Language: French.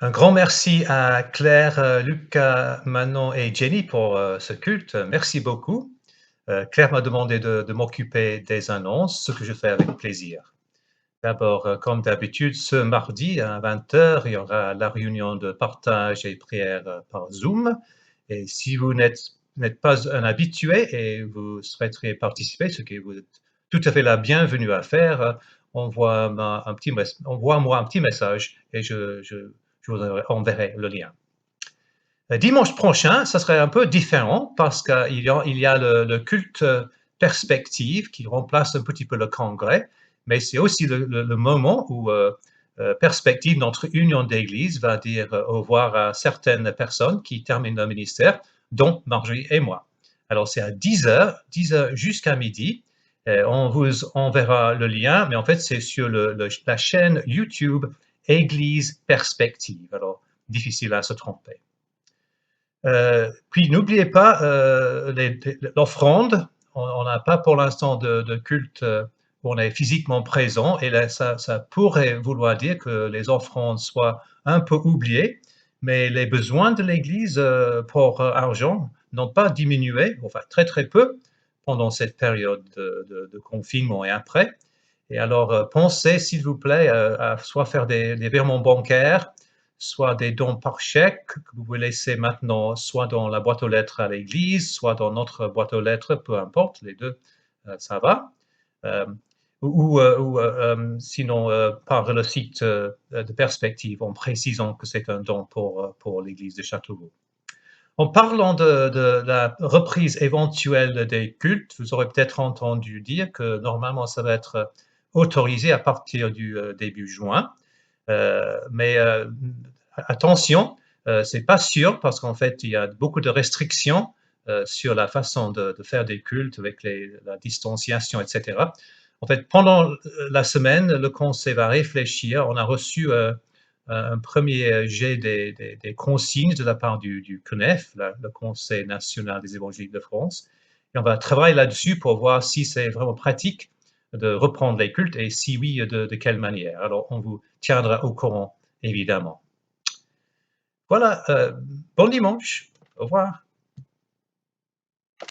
Un grand merci à Claire, Lucas, Manon et Jenny pour ce culte. Merci beaucoup. Claire m'a demandé de m'occuper des annonces, ce que je fais avec plaisir. D'abord, comme d'habitude, ce mardi à 20 heures, il y aura la réunion de partage et prière par Zoom. Et si vous n'êtes pas un habitué et vous souhaiteriez participer, ce que vous êtes tout à fait la bienvenue à faire, envoie-moi un petit message et je vous enverrai le lien. Dimanche prochain, ça serait un peu différent parce qu'il y a le culte perspective qui remplace un petit peu le congrès, mais c'est aussi le moment où Perspective, notre union d'église, va dire au revoir à certaines personnes qui terminent leur ministère, dont Marjorie et moi. Alors c'est à 10 heures jusqu'à midi. On vous enverra le lien, mais en fait c'est sur la chaîne YouTube Église Perspective. Alors difficile à se tromper. Puis n'oubliez pas l'offrande. On n'a pas pour l'instant de culte où on est physiquement présent et là, ça pourrait vouloir dire que les offrandes soient un peu oubliées, mais les besoins de l'Église pour argent n'ont pas diminué, enfin très très peu pendant cette période de confinement et après. Et alors pensez s'il vous plaît à soit faire des virements bancaires, soit des dons par chèque que vous pouvez laisser maintenant soit dans la boîte aux lettres à l'église, soit dans notre boîte aux lettres, peu importe, les deux, ça va. Euh, ou sinon par le site de Perspective en précisant que c'est un don pour l'église de Châteauroux. En parlant de la reprise éventuelle des cultes, vous aurez peut-être entendu dire que normalement ça va être autorisé à partir du début juin. Mais attention, c'est pas sûr parce qu'en fait, il y a beaucoup de restrictions sur la façon de faire des cultes avec la distanciation, etc. En fait, pendant la semaine, le conseil va réfléchir. On a reçu un premier jet des consignes de la part du CNEF, le Conseil national des évangéliques de France. Et on va travailler là-dessus pour voir si c'est vraiment pratique de reprendre les cultes et si oui, de quelle manière. Alors, on vous tiendra au courant, évidemment. Voilà, bon dimanche. Au revoir.